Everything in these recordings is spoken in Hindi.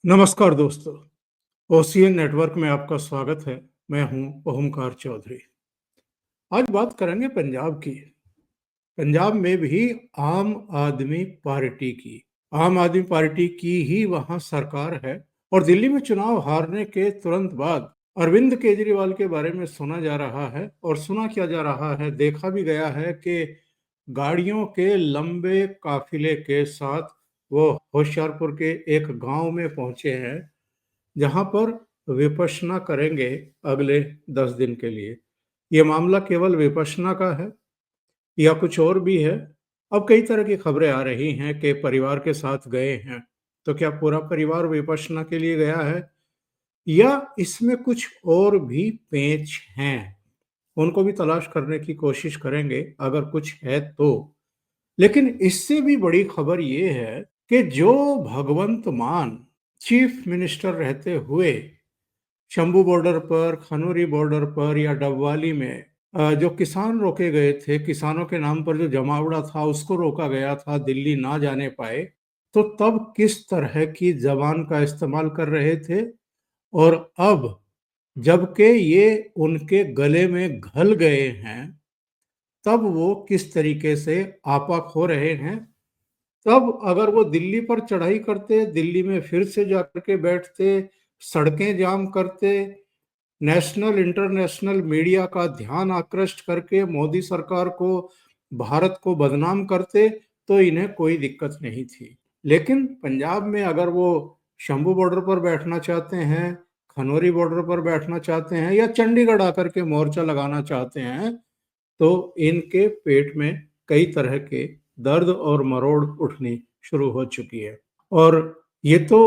नमस्कार दोस्तों, ओसीएन नेटवर्क में आपका स्वागत है। मैं हूं ओमकार चौधरी। आज बात करेंगे पंजाब की। पंजाब में भी आम आदमी पार्टी की आम आदमी पार्टी की ही वहां सरकार है और दिल्ली में चुनाव हारने के तुरंत बाद अरविंद केजरीवाल के बारे में सुना जा रहा है। और सुना क्या जा रहा है, देखा भी गया है कि गाड़ियों के लंबे काफिले के साथ वो होशियारपुर के एक गांव में पहुंचे हैं, जहां पर विपश्यना करेंगे अगले 10 दिन के लिए। ये मामला केवल विपश्यना का है या कुछ और भी है? अब कई तरह की खबरें आ रही हैं कि परिवार के साथ गए हैं। तो क्या पूरा परिवार विपश्यना के लिए गया है या इसमें कुछ और भी पेच हैं? उनको भी तलाश करने की कोशिश करेंगे अगर कुछ है तो। लेकिन इससे भी बड़ी खबर ये है कि जो भगवंत मान चीफ मिनिस्टर रहते हुए शंभू बॉर्डर पर, खनौरी बॉर्डर पर या डबवाली में जो किसान रोके गए थे, किसानों के नाम पर जो जमावड़ा था उसको रोका गया था, दिल्ली ना जाने पाए, तो तब किस तरह की जबान का इस्तेमाल कर रहे थे। और अब जबकि ये उनके गले में घल गए हैं, तब वो किस तरीके से आपा खो रहे हैं। तब अगर वो दिल्ली पर चढ़ाई करते, दिल्ली में फिर से जाकर के बैठते, सड़कें जाम करते, नेशनल इंटरनेशनल मीडिया का ध्यान आकृष्ट करके मोदी सरकार को, भारत को बदनाम करते, तो इन्हें कोई दिक्कत नहीं थी। लेकिन पंजाब में अगर वो शंभू बॉर्डर पर बैठना चाहते हैं, खनौरी बॉर्डर पर बैठना चाहते हैं या चंडीगढ़ आकर के मोर्चा लगाना चाहते हैं, तो इनके पेट में कई तरह के दर्द और मरोड़ उठनी शुरू हो चुकी है। और ये तो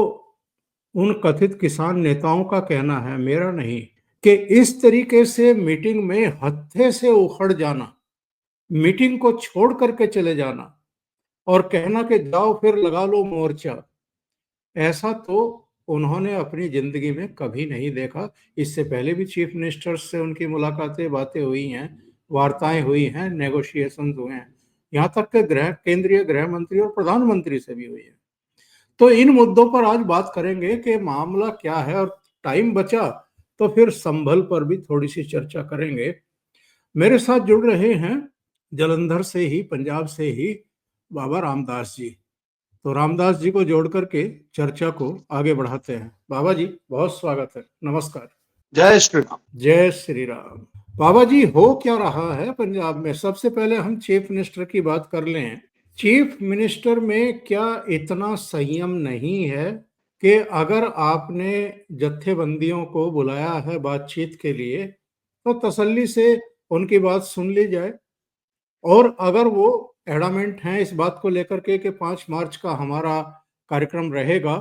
उन कथित किसान नेताओं का कहना है, मेरा नहीं, कि इस तरीके से मीटिंग में हत्थे से उखड़ जाना, मीटिंग को छोड़ करके चले जाना और कहना कि जाओ फिर लगा लो मोर्चा, ऐसा तो उन्होंने अपनी जिंदगी में कभी नहीं देखा। इससे पहले भी चीफ मिनिस्टर से उनकी मुलाकातें, बातें हुई हैं, वार्ताएं हुई हैं, नेगोशिएशंस हुए हैं, यहाँ तक कि केंद्रीय गृह मंत्री और प्रधानमंत्री से भी हुई है। तो इन मुद्दों पर आज बात करेंगे कि मामला क्या है, और टाइम बचा तो फिर संभल पर भी थोड़ी सी चर्चा करेंगे। मेरे साथ जुड़ रहे हैं जलंधर से ही, पंजाब से ही बाबा रामदास जी। तो रामदास जी को जोड़ करके चर्चा को आगे बढ़ाते हैं। बाबा जी, बहुत स्वागत है, नमस्कार। जय श्री राम। जय श्री राम। बाबा जी, हो क्या रहा है पंजाब में? सबसे पहले हम चीफ मिनिस्टर की बात कर लें। चीफ मिनिस्टर में क्या इतना संयम नहीं है कि अगर आपने जत्थेबंदियों को बुलाया है बातचीत के लिए, तो तसल्ली से उनकी बात सुन ली जाए। और अगर वो एडामेंट हैं इस बात को लेकर के कि 5 मार्च का हमारा कार्यक्रम रहेगा,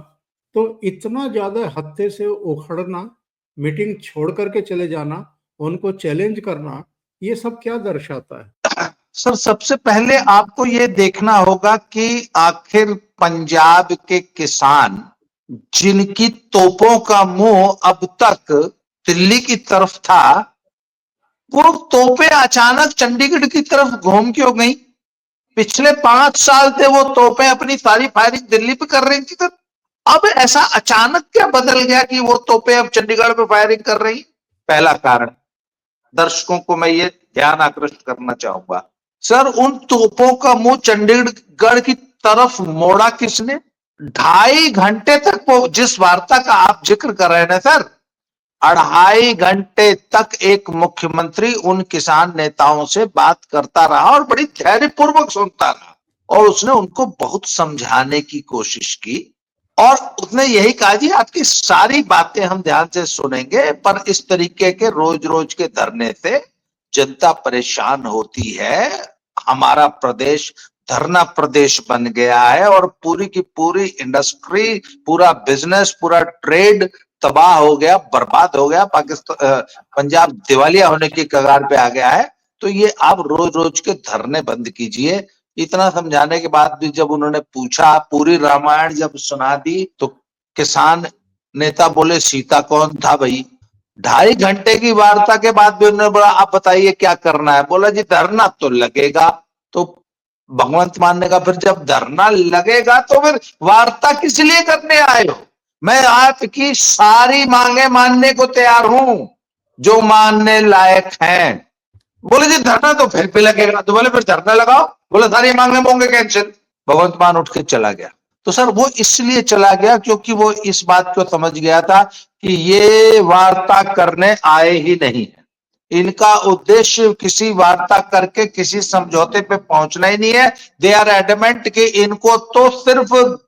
तो इतना ज्यादा हत्थे से उखड़ना, मीटिंग छोड़ करके चले जाना, उनको चैलेंज करना, ये सब क्या दर्शाता है? सर, सबसे पहले आपको ये देखना होगा कि आखिर पंजाब के किसान जिनकी तोपों का मुंह अब तक दिल्ली की तरफ था, वो तोपें अचानक चंडीगढ़ की तरफ घूम क्यों गई? पिछले 5 साल से वो तोपें अपनी सारी फायरिंग दिल्ली पे कर रही थी, तो अब ऐसा अचानक क्या बदल गया कि वो तोपें अब चंडीगढ़ पे फायरिंग कर रही? पहला कारण, दर्शकों को मैं ये ध्यान आकृष्ट करना चाहूंगा, सर, उन तोपों का मुंह चंडीगढ़ की तरफ मोड़ा किसने? 2.5 घंटे तक वो जिस वार्ता का आप जिक्र कर रहे हैं ना सर, 2.5 घंटे तक एक मुख्यमंत्री उन किसान नेताओं से बात करता रहा और बड़ी धैर्यपूर्वक सुनता रहा, और उसने उनको बहुत समझाने की कोशिश की और उसने यही कहा, जी आपकी सारी बातें हम ध्यान से सुनेंगे, पर इस तरीके के रोज रोज के धरने से जनता परेशान होती है। हमारा प्रदेश धरना प्रदेश बन गया है और पूरी की पूरी इंडस्ट्री, पूरा बिजनेस, पूरा ट्रेड तबाह हो गया, बर्बाद हो गया। पाकिस्तान, पंजाब दिवालिया होने की कगार पे आ गया है। तो ये आप रोज रोज के धरने बंद कीजिए। इतना समझाने के बाद भी जब उन्होंने पूछा, पूरी रामायण जब सुना दी, तो किसान नेता बोले, सीता कौन था भाई? 2.5 घंटे की वार्ता के बाद भी उन्होंने बोला, आप बताइए क्या करना है? बोला, जी धरना तो लगेगा। तो भगवंत मान ने कहा, फिर जब धरना लगेगा तो फिर वार्ता किस लिए करने आए हो? मैं आपकी सारी मांगे मानने को तैयार हूं जो मानने लायक हैं। बोले जी धरना तो फिर भी लगेगा, तो बोले फिर धरना लगाओ। बोले सारी मांगे होंगे कैंसिल। भगवंत मान उठ के चला गया। तो सर वो इसलिए चला गया क्योंकि वो इस बात को समझ गया था कि ये वार्ता करने आए ही नहीं है। इनका उद्देश्य किसी वार्ता करके किसी समझौते पे पहुंचना ही नहीं है। दे आर एडमेंट कि इनको तो सिर्फ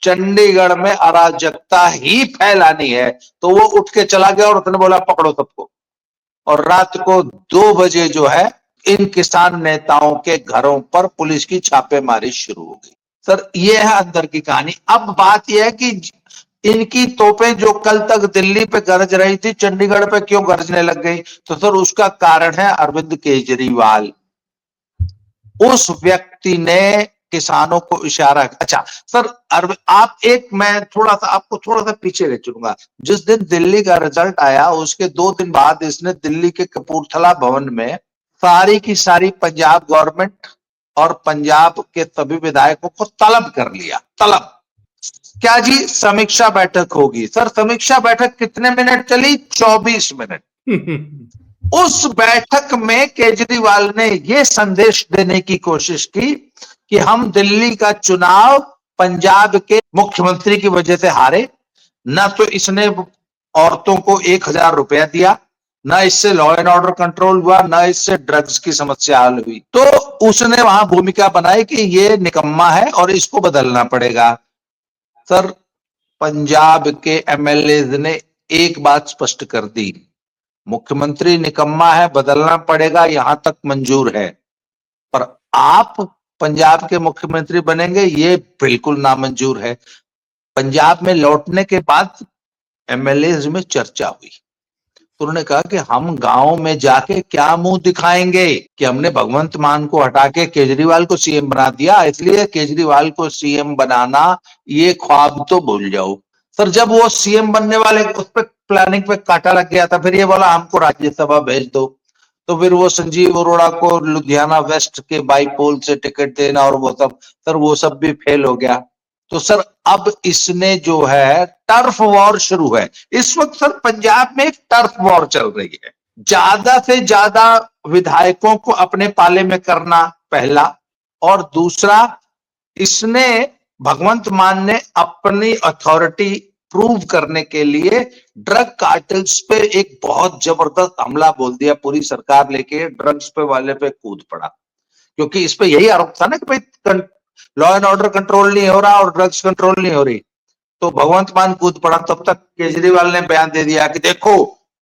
चंडीगढ़ में अराजकता ही फैलानी है। तो वो उठ के चला गया और उसने बोला पकड़ो सबको। और रात को 2 बजे जो है इन किसान नेताओं के घरों पर पुलिस की छापेमारी शुरू हो गई। सर ये है अंदर की कहानी। अब बात यह है कि इनकी तोपें जो कल तक दिल्ली पे गरज रही थी, चंडीगढ़ पे क्यों गरजने लग गई? तो सर उसका कारण है अरविंद केजरीवाल। उस व्यक्ति ने किसानों को इशारा। अच्छा सर आप मैं आपको थोड़ा सा पीछे ले चलूंगा। जिस दिन दिल्ली का रिजल्ट आया उसके 2 दिन बाद इसने दिल्ली के कपूरथला भवन में सारी की सारी पंजाब गवर्नमेंट और पंजाब के सभी विधायकों को तलब कर लिया। तलब क्या जी? समीक्षा बैठक होगी। सर समीक्षा बैठक कितने मिनट चली? 24 मिनट। उस बैठक में केजरीवाल ने यह संदेश देने की कोशिश की कि हम दिल्ली का चुनाव पंजाब के मुख्यमंत्री की वजह से हारे। ना तो इसने औरतों को 1000 रुपया दिया, ना इससे लॉ एंड ऑर्डर कंट्रोल हुआ, ना इससे ड्रग्स की समस्या हल हुई। तो उसने वहां भूमिका बनाई कि ये निकम्मा है और इसको बदलना पड़ेगा। सर पंजाब के एमएलए ने एक बात स्पष्ट कर दी, मुख्यमंत्री निकम्मा है, बदलना पड़ेगा, यहां तक मंजूर है, पर आप पंजाब के मुख्यमंत्री बनेंगे ये बिल्कुल नामंजूर है। पंजाब में लौटने के बाद एमएलए में चर्चा हुई तो उन्होंने कहा कि हम गांव में जाके क्या मुंह दिखाएंगे कि हमने भगवंत मान को हटा के केजरीवाल को सीएम बना दिया, इसलिए केजरीवाल को सीएम बनाना ये ख्वाब तो भूल जाओ। सर जब वो सीएम बनने वाले उस पर प्लानिंग पे कांटा लग गया था, फिर ये बोला हमको राज्यसभा भेज दो। तो फिर वो संजीव अरोड़ा को लुधियाना वेस्ट के बाईपोल से टिकट देना और वो सब, सर वो सब भी फेल हो गया। तो सर अब इसने जो है टर्फ वॉर शुरू है इस वक्त। सर पंजाब में एक टर्फ वॉर चल रही है। ज्यादा से ज्यादा विधायकों को अपने पाले में करना पहला, और दूसरा इसने भगवंत मान ने अपनी अथॉरिटी प्रूव करने के लिए ड्रग कार्टेल्स पे एक बहुत जबरदस्त हमला बोल दिया। पूरी सरकार लेके ड्रग्स पे वाले पे कूद पड़ा, क्योंकि इस पे यही आरोप था ना कि भाई लॉ एंड ऑर्डर कंट्रोल नहीं हो रहा और ड्रग्स कंट्रोल नहीं हो रही। तो भगवंत मान कूद पड़ा। तब तक केजरीवाल ने बयान दे दिया कि देखो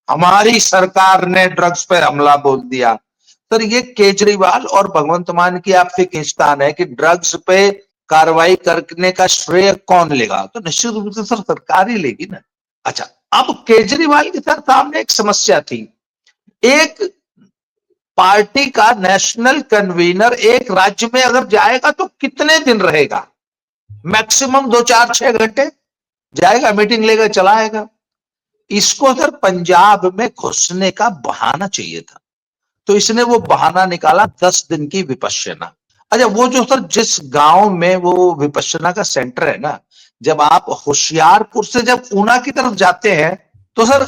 हमारी सरकार ने ड्रग्स पे हमला बोल दिया। सर ये केजरीवाल और भगवंत मान की आपसे खींचतान है कि ड्रग्स पे कार्रवाई करने का श्रेय कौन लेगा? तो निश्चित रूप से सर सरकार ही लेगी ना। अच्छा अब केजरीवाल के सर सामने एक समस्या थी। एक पार्टी का नेशनल कन्वीनर एक राज्य में अगर जाएगा तो कितने दिन रहेगा? मैक्सिमम 2 4 6 घंटे जाएगा, मीटिंग लेगा, चला आएगा। इसको सर पंजाब में घुसने का बहाना चाहिए था, तो इसने वो बहाना निकाला 10 दिन की विपश्यना। अच्छा वो जो सर जिस गांव में वो विपश्यना का सेंटर है ना, जब आप होशियारपुर से जब ऊना की तरफ जाते हैं तो सर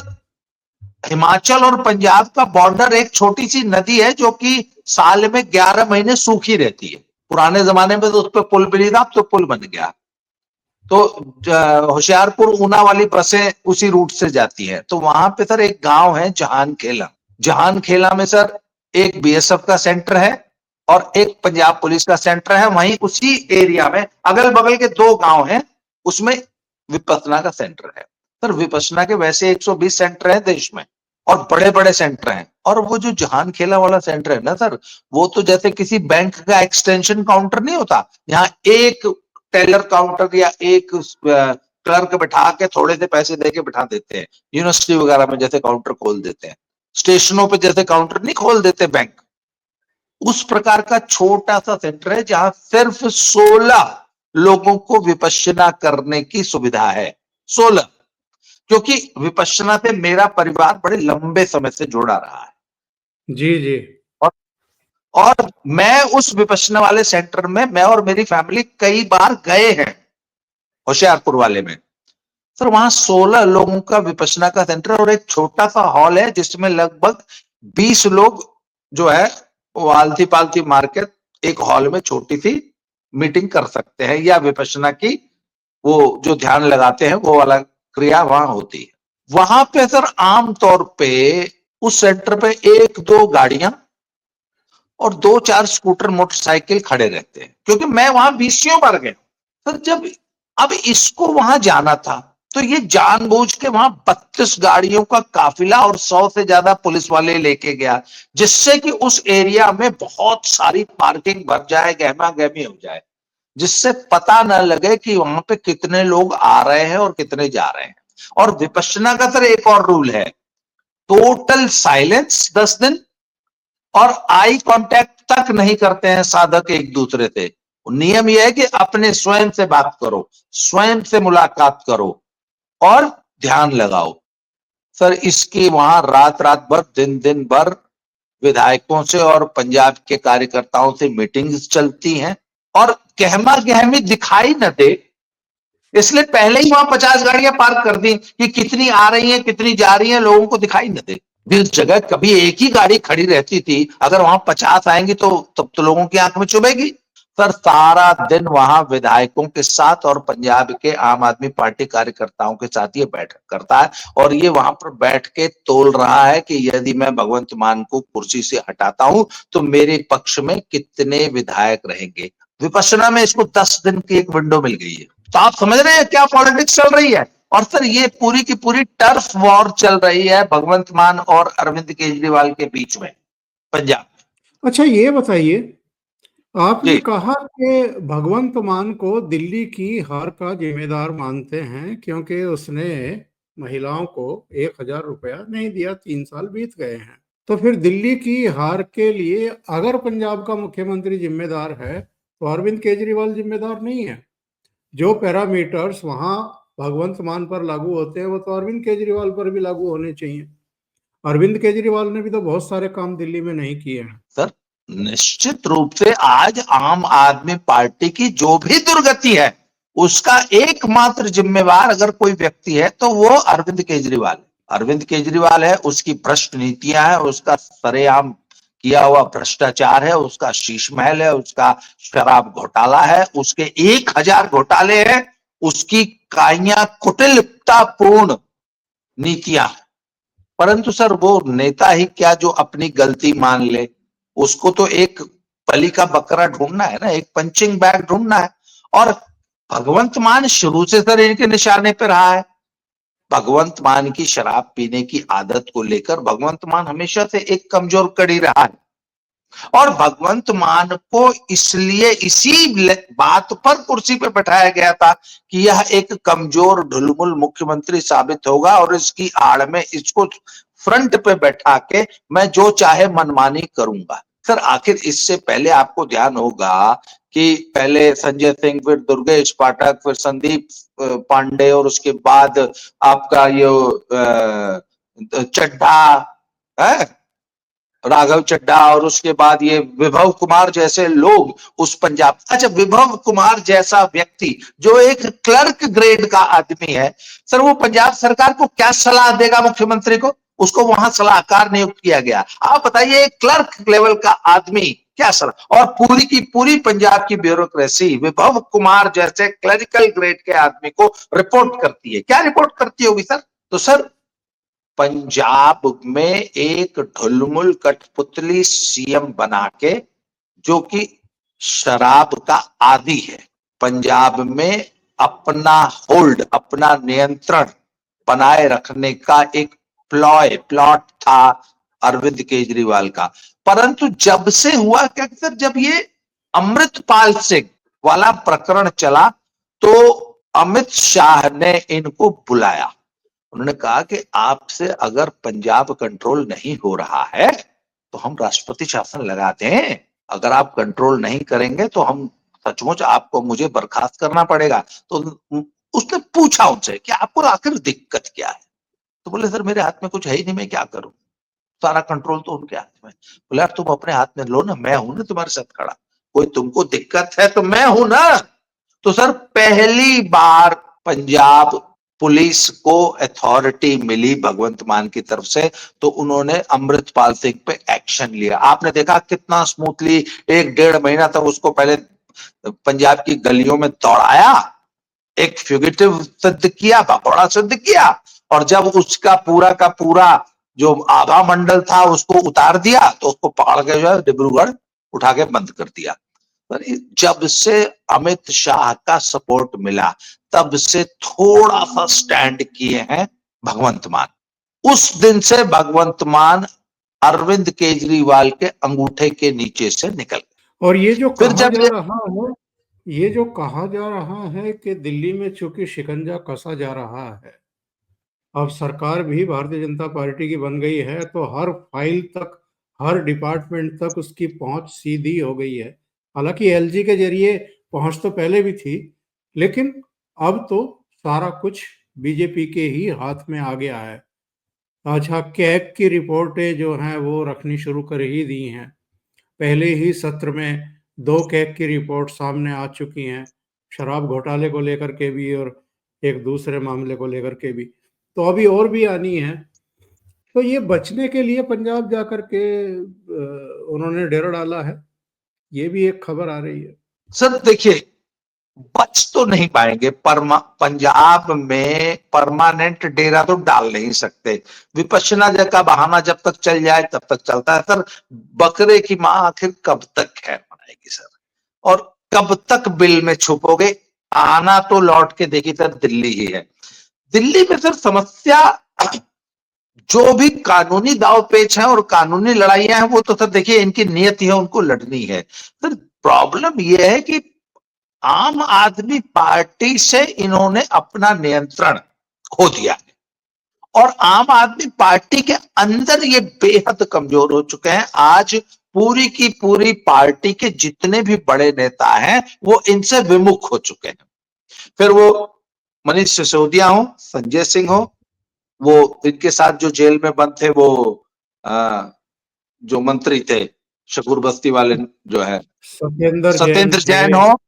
हिमाचल और पंजाब का बॉर्डर एक छोटी सी नदी है जो कि साल में 11 महीने सूखी रहती है। पुराने जमाने में तो उस पर पुल भी नहीं था, अब तो पुल बन गया। तो होशियारपुर ऊना वाली बसें उसी रूट से जाती हैं। तो वहां पे सर एक गांव है जहानखेला। जहानखेला में सर एक बीएसएफ का सेंटर है और एक पंजाब पुलिस का सेंटर है। वहीं उसी एरिया में अगल बगल के 2 गांव हैं, उसमें विपश्यना का सेंटर है। सर विपश्यना के वैसे 120 सेंटर हैं देश में और बड़े बड़े सेंटर हैं, और वो जो जहानखेला वाला सेंटर है ना सर, वो तो जैसे किसी बैंक का एक्सटेंशन काउंटर नहीं होता, यहाँ एक टेलर काउंटर या एक क्लर्क बैठा के थोड़े से पैसे देके बैठा देते हैं। यूनिवर्सिटी वगैरह में जैसे काउंटर खोल देते हैं, स्टेशनों पे जैसे काउंटर नहीं खोल देते बैंक, उस प्रकार का छोटा सा सेंटर है जहां सिर्फ 16 लोगों को विपश्यना करने की सुविधा है। 16, क्योंकि विपश्यना से मेरा परिवार बड़े लंबे समय से जुड़ा रहा है। जी जी। और मैं उस विपश्यना वाले सेंटर में मैं और मेरी फैमिली कई बार गए हैं, होशियारपुर वाले में। सर वहां 16 लोगों का विपश्यना का सेंटर और एक छोटा सा हॉल है जिसमें लगभग 20 लोग जो है वो आलती पालती मार के एक हॉल में छोटी सी मीटिंग कर सकते हैं, या विपश्यना की वो जो ध्यान लगाते हैं वो वाला क्रिया वहां होती है। वहां पे सर आमतौर पे उस सेंटर पे 1-2 गाड़ियां और 2-4 स्कूटर मोटरसाइकिल खड़े रहते हैं, क्योंकि मैं वहां 20 बार गया सर। जब अब इसको वहां जाना था तो ये जानबूझ के वहां 32 गाड़ियों का काफिला और 100 से ज्यादा पुलिस वाले लेके गया, जिससे कि उस एरिया में बहुत सारी पार्किंग भर जाए, गहमा गहमी हो जाए, जिससे पता न लगे कि वहां पे कितने लोग आ रहे हैं और कितने जा रहे हैं। और विपश्यना का सर एक और रूल है, टोटल साइलेंस 10 दिन, और आई कांटेक्ट तक नहीं करते हैं साधक एक दूसरे से। नियम यह है कि अपने स्वयं से बात करो, स्वयं से मुलाकात करो और ध्यान लगाओ। सर इसकी वहां रात रात भर दिन दिन भर विधायकों से और पंजाब के कार्यकर्ताओं से मीटिंग्स चलती हैं, और गहमा गहमी दिखाई न दे इसलिए पहले ही वहां 50 गाड़ियां पार्क कर दी कि कितनी आ रही हैं कितनी जा रही हैं लोगों को दिखाई न दे। जिस जगह कभी एक ही गाड़ी खड़ी रहती थी, अगर वहां 50 आएंगी तो तब तो लोगों की आंख में चुभेगी। सर सारा दिन वहां विधायकों के साथ और पंजाब के आम आदमी पार्टी कार्यकर्ताओं के साथ ये बैठक करता है, और ये वहां पर बैठ के तोल रहा है कि यदि मैं भगवंत मान को कुर्सी से हटाता हूं तो मेरे पक्ष में कितने विधायक रहेंगे। विपश्यना में इसको 10 दिन की एक विंडो मिल गई है। तो आप समझ रहे हैं क्या पॉलिटिक्स चल रही है। और सर ये पूरी की पूरी टर्फ वॉर चल रही है भगवंत मान और अरविंद केजरीवाल के बीच में पंजाब। अच्छा ये बताइए, आपने जी कहा कि भगवंत मान को दिल्ली की हार का जिम्मेदार मानते हैं क्योंकि उसने महिलाओं को 1,000 रुपया नहीं दिया, 3 साल बीत गए हैं। तो फिर दिल्ली की हार के लिए अगर पंजाब का मुख्यमंत्री जिम्मेदार है तो अरविंद केजरीवाल जिम्मेदार नहीं है। जो पैरामीटर्स वहां भगवंत मान पर लागू होते हैं वो तो अरविंद केजरीवाल पर भी लागू होने चाहिए। अरविंद केजरीवाल ने भी तो बहुत सारे काम दिल्ली में नहीं किए हैं। सर निश्चित रूप से आज आम आदमी पार्टी की जो भी दुर्गति है उसका एकमात्र जिम्मेवार अगर कोई व्यक्ति है तो वो अरविंद केजरीवाल है। अरविंद केजरीवाल है, उसकी भ्रष्ट नीतियां हैं, उसका सरेआम किया हुआ भ्रष्टाचार है, उसका शीश महल है, उसका शराब घोटाला है, उसके 1000 घोटाले हैं, उसकी काइयां कुटिलतापूर्ण नीतियां। परंतु सर वो नेता ही क्या जो अपनी गलती मान ले। उसको तो एक बलि का बकरा ढूंढना है ना, एक पंचिंग बैग ढूंढना है। और भगवंत मान शुरू से सर इनके निशाने पे रहा है। भगवंत मान की शराब पीने की आदत को लेकर भगवंत मान हमेशा से एक कमजोर कड़ी रहा है, और भगवंत मान को इसलिए इसी बात पर कुर्सी पे बैठाया गया था कि यह एक कमजोर ढुलमुल मुख्यमंत्री साबित होगा, और इसकी आड़ में इसको फ्रंट पे बैठा के मैं जो चाहे मनमानी करूंगा। सर आखिर इससे पहले आपको ध्यान होगा कि पहले संजय सिंह, फिर दुर्गेश पाठक, फिर संदीप पांडे, और उसके बाद आपका ये चड्ढा है, राघव चड्ढा, और उसके बाद ये विभव कुमार जैसे लोग उस पंजाब। अच्छा विभव कुमार जैसा व्यक्ति जो एक क्लर्क ग्रेड का आदमी है, सर वो पंजाब सरकार को क्या सलाह देगा मुख्यमंत्री को। उसको वहां सलाहकार नियुक्त किया गया। आप बताइए एक क्लर्क लेवल का आदमी क्या सलाह, और पूरी की पूरी पंजाब की ब्यूरोक्रेसी विभव कुमार जैसे क्लरिकल ग्रेड के आदमी को रिपोर्ट करती है। क्या रिपोर्ट करती होगी सर। तो सर पंजाब में एक ढुलमुल कठपुतली सीएम बना के, जो कि शराब का आदी है, पंजाब में अपना होल्ड, अपना नियंत्रण बनाए रखने का एक प्लॉट था अरविंद केजरीवाल का। परंतु जब से हुआ क्या सर, जब ये अमृतपाल सिंह वाला प्रकरण चला तो अमित शाह ने इनको बुलाया। उन्होंने कहा कि आपसे अगर पंजाब कंट्रोल नहीं हो रहा है तो हम राष्ट्रपति शासन लगा दें, अगर आप कंट्रोल नहीं करेंगे तो हम सचमुच आपको मुझे बर्खास्त करना पड़ेगा। तो उसने पूछा उनसे कि आपको आखिर दिक्कत क्या है। तो बोले सर मेरे हाथ में कुछ है ही नहीं, मैं क्या करूं, सारा कंट्रोल तो उनके हाथ में। बोले यार तुम अपने हाथ में लो ना, मैं हूं ना तुम्हारे साथ खड़ा, कोई तुमको दिक्कत है तो मैं हूं ना। तो सर पहली बार पंजाब पुलिस को अथॉरिटी मिली भगवंत मान की तरफ से, तो उन्होंने अमृतपाल सिंह पे एक्शन लिया। आपने देखा कितना स्मूथली 1-1.5 महीना तक उसको पहले पंजाब की गलियों में दौड़ाया, एक फ्यूगिटिव सिद्ध किया, भगोड़ा सिद्ध किया, और जब उसका पूरा का पूरा जो आभा मंडल था उसको उतार दिया, तो उसको पकड़ के जो है डिब्रूगढ़ उठा के बंद कर दिया। जब से अमित शाह का सपोर्ट मिला, तब से थोड़ा सा स्टैंड किए हैं भगवंत मान। उस दिन से भगवंत मान अरविंद केजरीवाल के अंगूठे के नीचे से निकल गए। और ये जो फिर कहा जब जा रहा है, ये जो कहा जा रहा है कि दिल्ली में चूंकि शिकंजा कसा जा रहा है, अब सरकार भी भारतीय जनता पार्टी की बन गई है, तो हर फाइल तक, हर डिपार्टमेंट तक उसकी पहुंच सीधी हो गई है। हालांकि एलजी के जरिए पहुंच तो पहले भी थी, लेकिन अब तो सारा कुछ बीजेपी के ही हाथ में आ गया है। अच्छा, कैग की रिपोर्टें जो हैं वो रखनी शुरू कर ही दी हैं। पहले ही सत्र में 2 कैग की रिपोर्ट सामने आ चुकी हैं, शराब घोटाले को लेकर के भी और एक दूसरे मामले को लेकर के भी, तो अभी और भी आनी है। तो ये बचने के लिए पंजाब जाकर के उन्होंने डेरा डाला है, ये भी एक खबर आ रही है। सर देखिए, बच तो नहीं पाएंगे, पंजाब में परमानेंट डेरा तो डाल नहीं सकते। विपश्यना का बहाना जब तक चल जाए तब तक चलता है सर। बकरे की मां आखिर कब तक खैर मनाएगी सर, और कब तक बिल में छुपोगे? आना तो लौट के देखिए सर दिल्ली ही है। दिल्ली में सर समस्या जो भी कानूनी दाव पेच है और कानूनी लड़ाइयां हैं, वो तो सर देखिए इनकी नियति है, उनको लड़नी है। सर प्रॉब्लम यह है कि आम आदमी पार्टी से इन्होंने अपना नियंत्रण खो दिया है, और आम आदमी पार्टी के अंदर ये बेहद कमजोर हो चुके हैं। आज पूरी की पूरी पार्टी के जितने भी बड़े नेता हैं वो इनसे विमुख हो चुके हैं। फिर वो मनीष सिसोदिया हो, संजय सिंह हो, वो इनके साथ जो जेल में बंद थे, वो जो मंत्री थे शकूर बस्ती वाले, जो है सत्येंद्र जैन हो,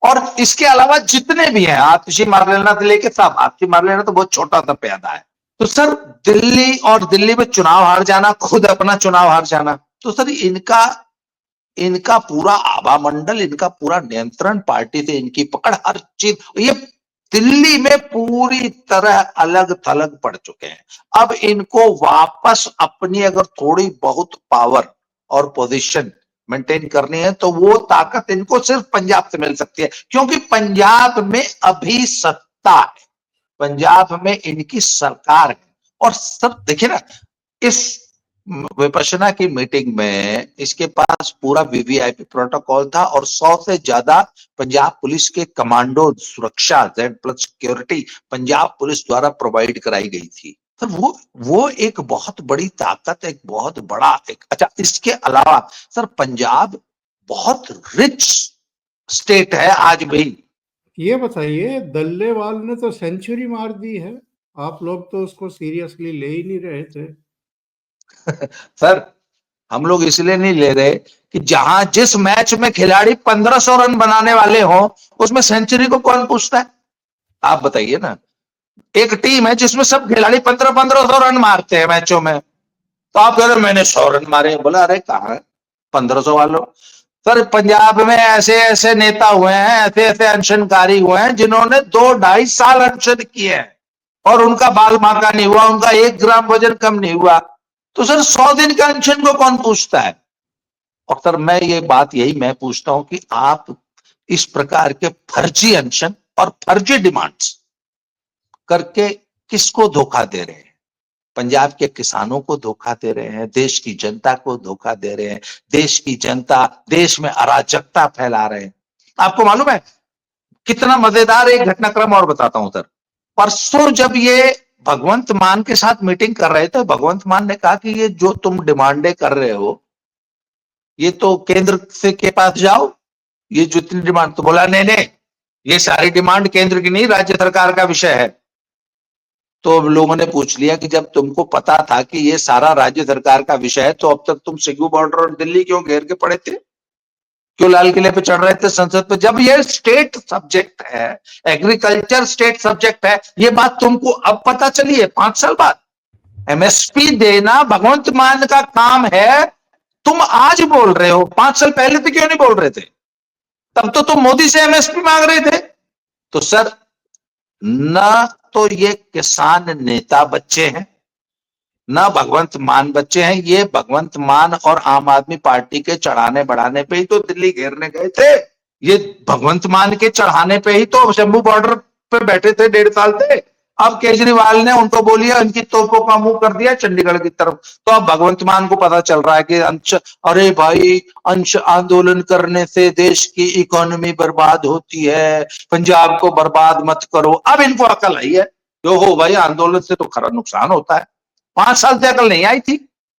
और इसके अलावा जितने भी हैं, आतिशी मारलेना से लेके सब, आतिशी मारलेना तो बहुत छोटा सा प्यादा है। तो सर दिल्ली, और दिल्ली में चुनाव हार जाना, खुद अपना चुनाव हार जाना, तो सर इनका पूरा आभा मंडल, इनका पूरा नियंत्रण, पार्टी से इनकी पकड़, हर चीज, ये दिल्ली में पूरी तरह अलग थलग पड़ चुके हैं। अब इनको वापस अपनी अगर थोड़ी बहुत पावर और पोजीशन मेंटेन करनी है, तो वो ताकत इनको सिर्फ पंजाब से मिल सकती है, क्योंकि पंजाब में अभी सत्ता है, पंजाब में इनकी सरकार है। और सब देखिए ना, इस विपश्यना की मीटिंग में इसके पास पूरा वीवीआईपी प्रोटोकॉल था, और 100 से ज्यादा पंजाब पुलिस के कमांडो सुरक्षा, Z+ सिक्योरिटी पंजाब पुलिस द्वारा प्रोवाइड कराई गई थी। तो वो एक बहुत बड़ी ताकत, एक बहुत बड़ा एक, अच्छा इसके अलावा सर पंजाब बहुत रिच स्टेट है आज भी। ये बताइए, दल्लेवाल ने तो सेंचुरी मार दी है, आप लोग तो उसको सीरियसली ले ही नहीं रहे थे। सर हम लोग इसलिए नहीं ले रहे कि जहां जिस मैच में खिलाड़ी 1500 रन बनाने वाले हो, उसमें सेंचुरी को कौन पूछता है? आप बताइए ना। एक टीम है जिसमें सब खिलाड़ी 1500 रन मारते हैं मैचों में, तो आप कह रहे मैंने 100 रन मारे, बोला अरे कहां 1500 वालों। सर पंजाब में ऐसे ऐसे नेता हुए हैं, ऐसे ऐसे अनशनकारी हुए हैं जिन्होंने 2-2.5 साल अनशन किए हैं, और उनका बाल बांका नहीं हुआ, उनका 1 ग्राम वजन कम नहीं हुआ। तो सर 100 दिन का अनशन को कौन पूछता है? और सर मैं ये बात यही मैं पूछता हूं कि आप इस प्रकार के फर्जी अनशन और फर्जी डिमांड्स करके किसको धोखा दे रहे हैं? पंजाब के किसानों को धोखा दे रहे हैं, देश की जनता को धोखा दे रहे हैं। देश की जनता, देश में अराजकता फैला रहे हैं। आपको मालूम है कितना मजेदार एक घटनाक्रम और बताता हूं सर। परसों जब ये भगवंत मान के साथ मीटिंग कर रहे थे, भगवंत मान ने कहा कि ये जो तुम डिमांडे कर रहे हो, ये तो केंद्र से के पास जाओ, ये जितनी डिमांड, तो बोला नहीं नहीं, ये सारी डिमांड केंद्र की नहीं, राज्य सरकार का विषय है। तो लोगों ने पूछ लिया कि जब तुमको पता था कि ये सारा राज्य सरकार का विषय है, तो अब तक तुम सिगू बॉर्डर और दिल्ली क्यों घेर के पड़े थे? क्यों लाल किले पे चढ़ रहे थे संसद पे, जब ये स्टेट सब्जेक्ट है, एग्रीकल्चर स्टेट सब्जेक्ट है। ये बात तुमको अब पता चली है 5 साल बाद? एमएसपी देना भगवंत मान का काम है, तुम आज बोल रहे हो, 5 साल पहले तो क्यों नहीं बोल रहे थे? तब तो तुम मोदी से एमएसपी मांग रहे थे। तो सर, न तो ये किसान नेता बच्चे हैं, ना भगवंत मान बच्चे हैं। ये भगवंत मान और आम आदमी पार्टी के चढ़ाने बढ़ाने पे ही तो दिल्ली घेरने गए थे। ये भगवंत मान के चढ़ाने पे ही तो शंभू बॉर्डर पे बैठे थे 1.5 साल थे। अब केजरीवाल ने उनको बोलिया, इनकी तोपों का मुंह कर दिया चंडीगढ़ की तरफ। तो अब भगवंत मान को पता चल रहा है कि अंश, अरे भाई, अंश आंदोलन करने से देश की इकोनॉमी बर्बाद होती है, पंजाब को बर्बाद मत करो। अब इनको अकल आई है, जो हो भाई, आंदोलन से तो खरा नुकसान होता है। 5 साल से अकल नहीं आई थी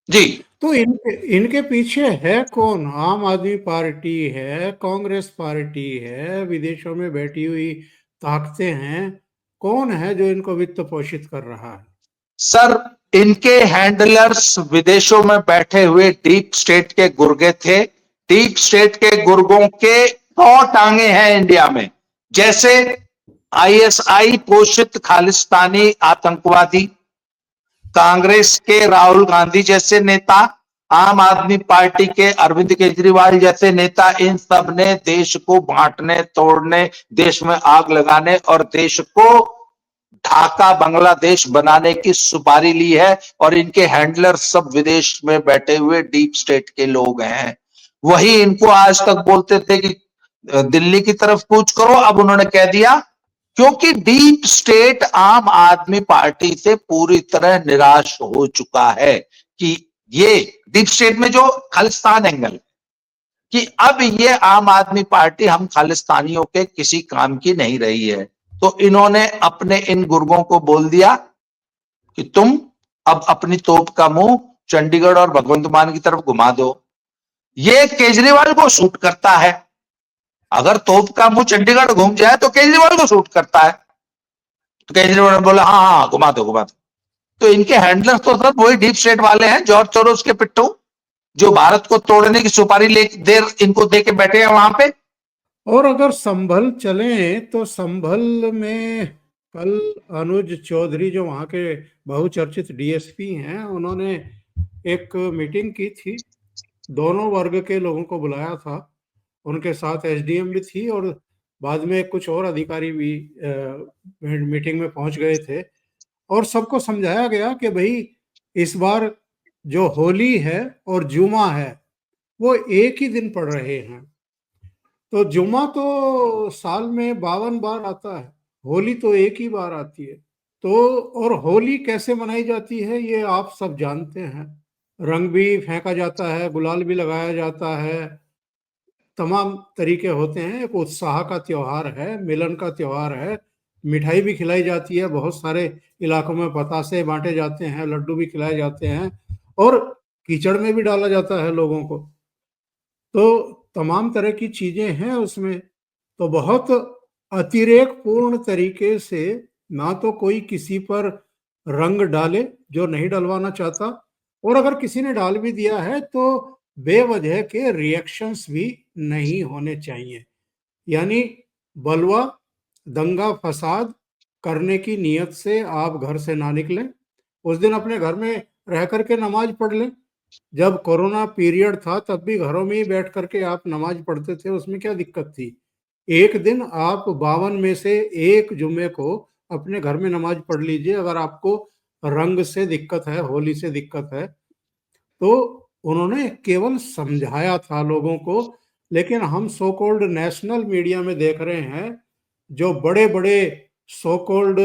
जी। तो इनके पीछे है कौन? आम आदमी पार्टी है, कांग्रेस पार्टी है, विदेशों में बैठी हुई ताकतें हैं। कौन है जो इनको वित्त पोषित कर रहा है? सर, इनके हैंडलर्स विदेशों में बैठे हुए डीप स्टेट के गुर्गे थे। डीप स्टेट के गुर्गों के 100 टांगे हैं इंडिया में। जैसे आईएसआई पोषित खालिस्तानी आतंकवादी, कांग्रेस के राहुल गांधी जैसे नेता, आम आदमी पार्टी के अरविंद केजरीवाल जैसे नेता, इन सब ने देश को बांटने, तोड़ने, देश में आग लगाने और देश को ढाका बांग्लादेश बनाने की सुपारी ली है। और इनके हैंडलर सब विदेश में बैठे हुए डीप स्टेट के लोग हैं। वही इनको आज तक बोलते थे कि दिल्ली की तरफ कूच करो, अब उन्होंने कह दिया, क्योंकि डीप स्टेट आम आदमी पार्टी से पूरी तरह निराश हो चुका है कि ये डीप स्टेट में जो खालिस्तान एंगल, कि अब ये आम आदमी पार्टी हम खालिस्तानियों के किसी काम की नहीं रही है। तो इन्होंने अपने इन गुर्गों को बोल दिया कि तुम अब अपनी तोप का मुंह चंडीगढ़ और भगवंत मान की तरफ घुमा दो। ये केजरीवाल को सूट करता है। अगर तोप का मुंह चंडीगढ़ घूम जाए तो केजरीवाल को सूट करता है। तो केजरीवाल ने बोला, हाँ हाँ, घुमा दो घुमा दो। तो इनके हैंडलर्स तो सब वही डीप स्टेट वाले हैं, जॉर्ज सोरोस के पिट्ठू, जो भारत को तोड़ने की सुपारी इनको दे के बैठे हैं वहां पे। और अगर संभल चले तो संभल में कल अनुज चौधरी, जो वहाँ के बहुचर्चित डीएसपी हैं, उन्होंने एक मीटिंग की थी। दोनों वर्ग के लोगों को बुलाया था, उनके साथ एसडीएम भी थी और बाद में कुछ और अधिकारी भी मीटिंग में पहुंच गए थे। और सबको समझाया गया कि भाई, इस बार जो होली है और जुमा है वो एक ही दिन पड़ रहे हैं। तो जुमा तो साल में 52 बार आता है, होली तो एक ही बार आती है। तो और होली कैसे मनाई जाती है ये आप सब जानते हैं। रंग भी फेंका जाता है, गुलाल भी लगाया जाता है, तमाम तरीके होते हैं। एक उत्साह का त्योहार है, मिलन का त्योहार है। मिठाई भी खिलाई जाती है, बहुत सारे इलाकों में बतासे बांटे जाते हैं, लड्डू भी खिलाए जाते हैं और कीचड़ में भी डाला जाता है लोगों को। तो तमाम तरह की चीजें हैं उसमें। तो बहुत अतिरेक पूर्ण तरीके से ना तो कोई किसी पर रंग डाले जो नहीं डलवाना चाहता, और अगर किसी ने डाल भी दिया है तो बेवजह के रिएक्शंस भी नहीं होने चाहिए। यानी बलवा, दंगा फसाद करने की नियत से आप घर से ना निकलें। उस दिन अपने घर में रह करके नमाज पढ़ लें। जब कोरोना पीरियड था तब भी घरों में ही बैठ करके आप नमाज पढ़ते थे, उसमें क्या दिक्कत थी? एक दिन आप 52 में से एक जुम्मे को अपने घर में नमाज पढ़ लीजिए। अगर आपको रंग से दिक्कत है, होली से दिक्कत है, तो उन्होंने केवल समझाया था लोगों को। लेकिन हम सो कॉल्ड नेशनल मीडिया में देख रहे हैं, जो बड़े बड़े सो कॉल्ड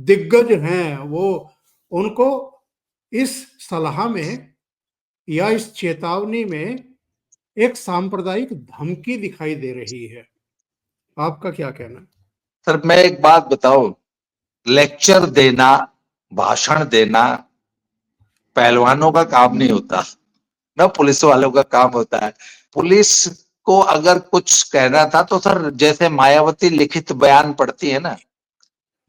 दिग्गज हैं, वो उनको इस सलाह में या इस चेतावनी में एक सांप्रदायिक धमकी दिखाई दे रही है। आपका क्या कहना है? सर, मैं एक बात बताऊं, लेक्चर देना, भाषण देना पहलवानों का काम नहीं होता ना, पुलिस वालों का काम होता है। पुलिस को अगर कुछ कहना था तो सर, जैसे मायावती लिखित बयान पढ़ती है ना,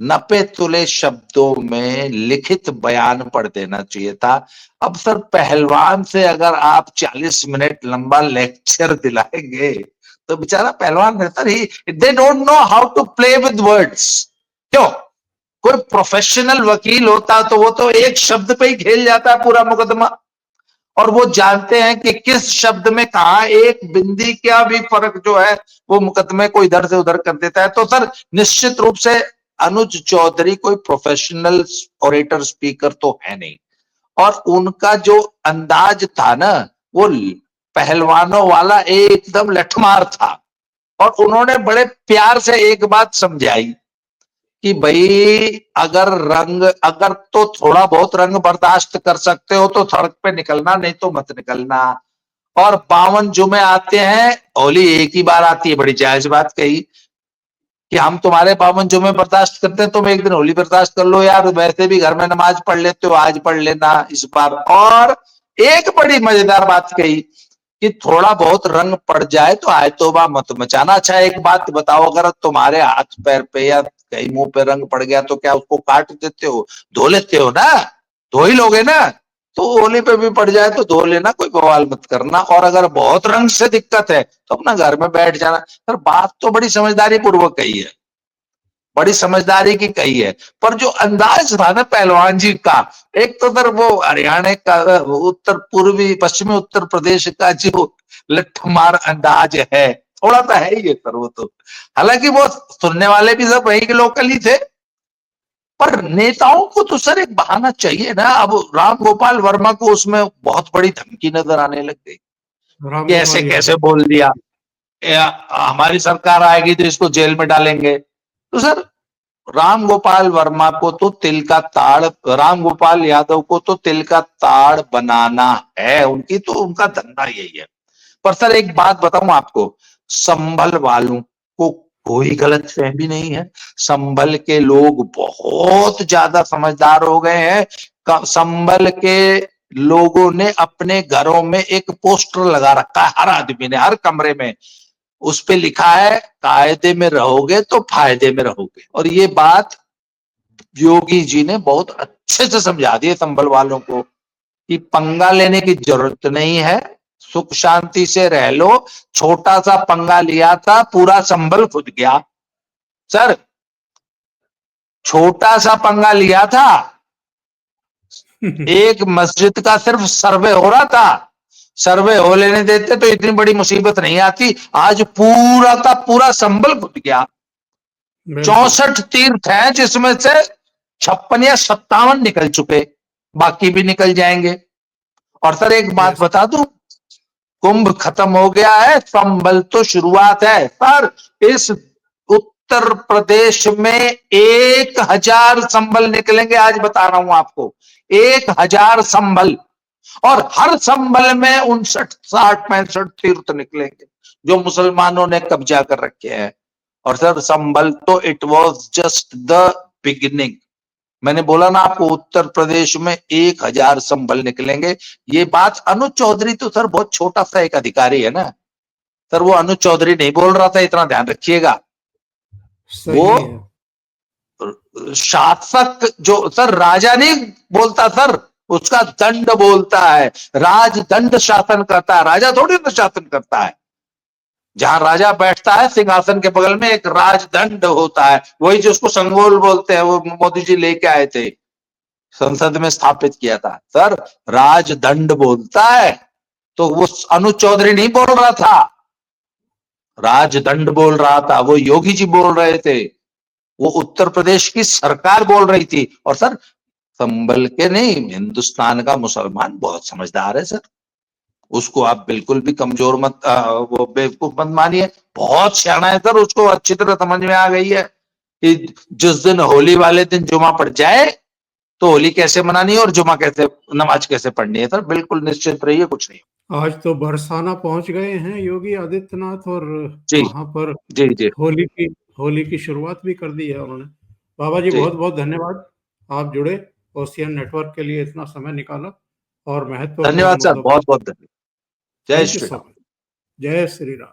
90 तुले शब्दों में लिखित बयान पढ़ देना चाहिए था। अब सर, पहलवान से अगर आप 40 मिनट लंबा लेक्चर दिलाएंगे तो बेचारा पहलवान रहता ही, they don't know how to play with words. क्यों? कोई प्रोफेशनल वकील होता तो वो तो एक शब्द पे ही खेल जाता है पूरा मुकदमा, और वो जानते हैं कि किस शब्द में कहा एक बिंदी क्या भी फर्क जो है वो मुकदमे को इधर से उधर कर देता है। तो सर निश्चित रूप से अनुज चौधरी कोई प्रोफेशनल ऑरेटर स्पीकर तो है नहीं, और उनका जो अंदाज था ना वो पहलवानों वाला एकदम लठमार था। और उन्होंने बड़े प्यार से एक बात समझाई कि भाई अगर तो थोड़ा बहुत रंग बर्दाश्त कर सकते हो तो सड़क पे निकलना, नहीं तो मत निकलना। और 52 जुमे आते हैं, होली एक ही बार आती है, बड़ी जायज बात कही कि हम तुम्हारे 52 जुमे बर्दाश्त करते हैं, तुम एक दिन होली बर्दाश्त कर लो यार, वैसे भी घर में नमाज पढ़ लेते हो, आज पढ़ लेना इस बार। और एक बड़ी मजेदार बात कही कि थोड़ा बहुत रंग पड़ जाए तो आए तौबा मत मचाना। अच्छा एक बात बताओ, अगर तुम्हारे हाथ पैर पे या कहीं मुंह पे रंग पड़ गया तो क्या उसको काट देते हो? धो लेते हो ना, धो ही लोगे ना। तो होली पे भी पड़ जाए तो धो लेना, कोई बवाल मत करना। और अगर बहुत रंग से दिक्कत है तो अपना घर में बैठ जाना। सर बात तो बड़ी समझदारी पूर्वक कही है, बड़ी समझदारी की कही है, पर जो अंदाज था ना पहलवान जी का, एक तो सर वो हरियाणा का, उत्तर पूर्वी पश्चिमी उत्तर प्रदेश का जो लठमार अंदाज है, थोड़ा सा है ही है सर वो तो। हालांकि वो सुनने वाले भी सब वही के लोकल ही थे, पर नेताओं को तो सर एक बहाना चाहिए ना। अब राम गोपाल वर्मा को उसमें बहुत बड़ी धमकी नजर आने लग गई राम कि ऐसे गोपाल कैसे यादव। बोल दिया, हमारी सरकार आएगी तो इसको जेल में डालेंगे। तो सर राम गोपाल वर्मा को तो तिल का ताड़, राम गोपाल यादव को तो तिल का ताड़ बनाना है, उनकी तो उनका धंधा यही है। पर सर एक बात बताऊं आपको, संभल वालों को कोई गलत फहमी नहीं है। संभल के लोग बहुत ज्यादा समझदार हो गए हैं। संभल के लोगों ने अपने घरों में एक पोस्टर लगा रखा है, हर आदमी ने, हर कमरे में। उस पे लिखा है कायदे में रहोगे तो फायदे में रहोगे। और ये बात योगी जी ने बहुत अच्छे से समझा दी है संभल वालों को कि पंगा लेने की जरूरत नहीं है, सुख शांति से रह लो। छोटा सा पंगा लिया था, पूरा संभल खुद गया। सर छोटा सा पंगा लिया था, एक मस्जिद का सिर्फ सर्वे हो रहा था, सर्वे हो लेने देते तो इतनी बड़ी मुसीबत नहीं आती। आज पूरा का पूरा संभल खुद गया। 64 तीर्थ हैं जिसमें से 56 या 57 निकल चुके, बाकी भी निकल जाएंगे। और सर एक बात बता दूं, कुंभ खत्म हो गया है, संभल तो शुरुआत है। सर इस उत्तर प्रदेश में 1000 संभल निकलेंगे, आज बता रहा हूं आपको, 1000 संभल। और हर संभल में 59, 60, 65 तीर्थ निकलेंगे जो मुसलमानों ने कब्जा कर रखे हैं। और सर संभल तो it was just the beginning. मैंने बोला ना आपको, उत्तर प्रदेश में 1000 संभल निकलेंगे। ये बात अनुज चौधरी तो सर बहुत छोटा सा एक अधिकारी है ना सर, वो अनुज चौधरी नहीं बोल रहा था, इतना ध्यान रखिएगा। वो सही है। शासक जो सर राजा नहीं बोलता सर, उसका दंड बोलता है। राज दंड शासन करता है, राजा थोड़ी ना शासन करता है। जहां राजा बैठता है सिंहासन के बगल में एक राजदंड होता है, वही जिसको संगोल बोलते हैं, वो मोदी जी लेके आए थे, संसद में स्थापित किया था। सर राजदंड बोलता है, तो वो अनुज चौधरी नहीं बोल रहा था, राजदंड बोल रहा था, वो योगी जी बोल रहे थे, वो उत्तर प्रदेश की सरकार बोल रही थी। और सर संभल के नहीं, हिंदुस्तान का मुसलमान बहुत समझदार है सर, उसको आप बिल्कुल भी कमजोर मत, वो बेवकूफ मत मानिए, बहुत सियाना है सर। उसको अच्छी तरह समझ में आ गई है कि जिस दिन होली वाले दिन जुमा पड़ जाए तो होली कैसे मनानी है और जुमा कैसे, नमाज कैसे पढ़नी है। सर बिल्कुल निश्चित रहिए, कुछ नहीं। आज तो बरसाना पहुंच गए हैं योगी आदित्यनाथ, और जी वहां पर जी जी होली की शुरुआत भी कर दी है उन्होंने। बाबा जी जी। बहुत बहुत धन्यवाद, आप जुड़े, ओशियन नेटवर्क के लिए इतना समय निकाला और महत्वपूर्ण धन्यवाद सर, मुद्दों पर। बहुत बहुत धन्यवाद। जय thank you Shri so Ram. Much. जय श्री राम।